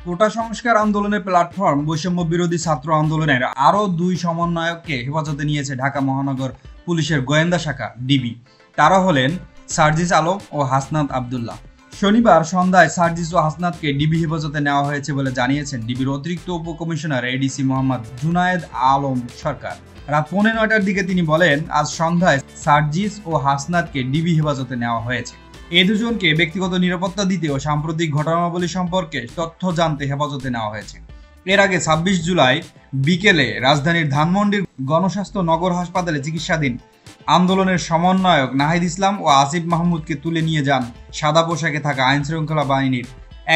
কোটা সংস্কার আন্দোলনের প্ল্যাটফর্ম বৈষম্য বিরোধী ছাত্র আন্দোলনের আরও 2 সমন্বয়ককে হেফাজতে নিয়েছে ঢাকা মহানগর পুলিশের গোয়েন্দা শাখা ডিবি। তারা হলেন সার্জিস আলম ও হাসনাত আবদুল্লাহ। শনিবার সন্ধ্যায় সার্জিস ও হাসনাতকে ডিবি হেফাজতে নেওয়া হয়েছে বলে জানিয়েছেন ডিবির অতিরিক্ত উপকমিশনার এডিসি মোহাম্মদ জুনায়েদ আলম সরকার। রাত 9:45টার দিকে তিনি বলেন, আজ সন্ধ্যায় সার্জিস ও হাসনাতকে ডিবি হেফাজতে নেওয়া হয়েছে। এই দুজনকে ব্যক্তিগত নিরাপত্তা দিতে ও সাম্প্রতিক ঘটনাবলী সম্পর্কে তথ্য জানতে হেফাজতে নেওয়া হয়েছে। এর আগে 26 জুলাই বিকেলে রাজধানীর ধানমন্ডির গণস্বাস্থ্য নগর হাসপাতালে চিকিৎসাধীন আন্দোলনের সমন্বয়ক নাহিদ ইসলাম ও আসিফ মাহমুদকে তুলে নিয়ে যান সাদা পোশাকে থাকা আইনশৃঙ্খলা বাহিনীর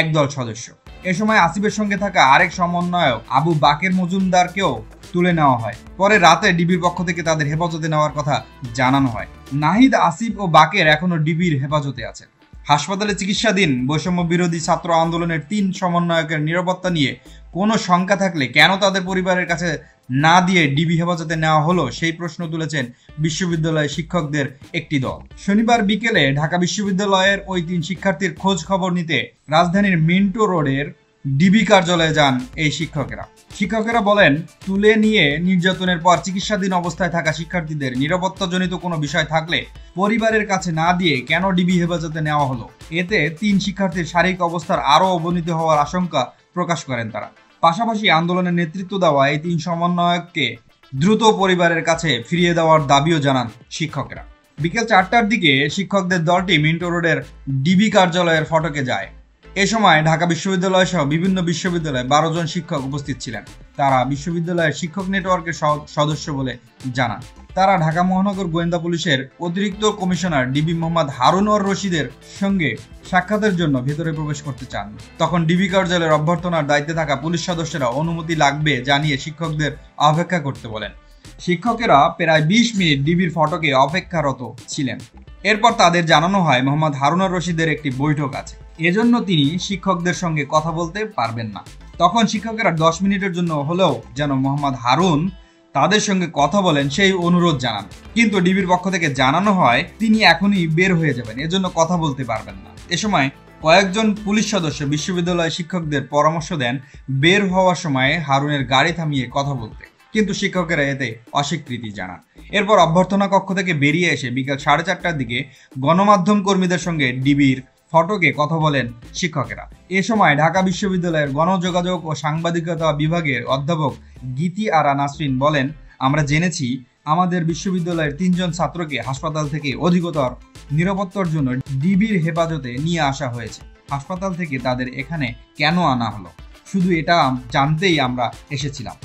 একদল সদস্য। এ সময় আসিফের সঙ্গে থাকা আরেক সমন্বয়ক আবু বাকের মজুমদারকেও তুলে নেওয়া হয়। পরে রাতে ডিবির পক্ষ থেকে তাদের হেফাজতে নেওয়ার কথা জানানো হয়। নাহিদ, আসিফ ও বাকের এখনো ডিবির হেফাজতে আছে। হাসপাতালে চিকিৎসাধীন বৈষম্য বিরোধী ছাত্র আন্দোলনের 3 সমন্বয়কের নিরাপত্তা নিয়ে কোনো শঙ্কা থাকলে কেন তাদের পরিবারের কাছে না দিয়ে ডিবি হেফাজতে নেওয়া হলো, সেই প্রশ্ন তুলেছেন বিশ্ববিদ্যালয়ের শিক্ষকদের একটি দল। শনিবার বিকেলে ঢাকা বিশ্ববিদ্যালয়ের ওই 3 শিক্ষার্থীর খোঁজ খবর নিতে রাজধানীর মিন্টো রোডের ডিবি কার্যালয়ে যান এই শিক্ষকেরা বলেন, তুলে নিয়ে নির্যাতনের পর চিকিৎসাধীন অবস্থায় থাকা শিক্ষার্থীদের নিরাপত্তাজনিত কোনো বিষয় থাকলে পরিবারের কাছে না দিয়ে কেন ডিবি হেফাজতে নেওয়া হলো। এতে 3 শিক্ষার্থীর শারীরিক অবস্থার আরও অবনতি হওয়ার আশঙ্কা প্রকাশ করেন তারা। পাশাপাশি আন্দোলনের নেতৃত্ব দেওয়া এই 3 সমন্বয়ককে দ্রুত পরিবারের কাছে ফিরিয়ে দেওয়ার দাবিও জানান শিক্ষকেরা। বিকেল 4টার দিকে শিক্ষকদের দলটি মিন্টো রোডের ডিবি কার্যালয়ের ফটকে যায়। এ সময় ঢাকা বিশ্ববিদ্যালয় সহ বিভিন্ন বিশ্ববিদ্যালয়ে 12 জন শিক্ষক উপস্থিত ছিলেন। তারা বিশ্ববিদ্যালয়ের শিক্ষক নেটওয়ার্কের সদস্য বলে জানান। তারা ঢাকা মহানগর গোয়েন্দা পুলিশের অতিরিক্ত কমিশনার ডিবি মোহাম্মদ হারুন আর রশিদের সঙ্গে সাক্ষাতের জন্য ভেতরে প্রবেশ করতে চান। তখন ডিবি কার্যালয়ের অভ্যর্থনার দায়িত্বে থাকা পুলিশ সদস্যরা অনুমতি লাগবে জানিয়ে শিক্ষকদের অপেক্ষা করতে বলেন। শিক্ষকেরা প্রায় 20 মিনিট ডিবির ফটকে অপেক্ষারত ছিলেন। এরপর তাদের জানানো হয় মোহাম্মদ হারুন আর রশিদের একটি বৈঠক আছে, এজন্য তিনি শিক্ষকদের সঙ্গে কথা বলতে পারবেন না। তখন শিক্ষকেরা 10 মিনিটের জন্য হলেও যেন মোহাম্মদ হারুন তাদের সঙ্গে কথা বলেন সেই অনুরোধ জানান, কিন্তু ডিবির পক্ষ থেকে জানানো হয় তিনি এখনই বের হয়ে যাবেন, এজন্য কথা বলতে পারবেন না। এ সময় কয়েকজন পুলিশ সদস্য বিশ্ববিদ্যালয় শিক্ষকদের পরামর্শ দেন বের হওয়ার সময় হারুনের গাড়ি থামিয়ে কথা বলতে, কিন্তু শিক্ষকেরা এতে অস্বীকৃতি জানান। এরপর অভ্যর্থনা কক্ষ থেকে বেরিয়ে এসে বিকেল 4:30টার দিকে গণমাধ্যম কর্মীদের সঙ্গে ডিবির ফটকে কথা বলেন শিক্ষকেরা। এ সময় ঢাকা বিশ্ববিদ্যালয়ের গণযোগাযোগ ও সাংবাদিকতা বিভাগের অধ্যাপক গীতি আরা নাসরিন বলেন, আমরা জেনেছি আমাদের বিশ্ববিদ্যালয়ের 3 জন ছাত্রকে হাসপাতাল থেকে অধিকতর নিরাপত্তার জন্য ডিবির হেফাজতে নিয়ে আসা হয়েছে। হাসপাতাল থেকে তাদের এখানে কেন আনা হলো, শুধু এটা জানতেই আমরা এসেছিলাম।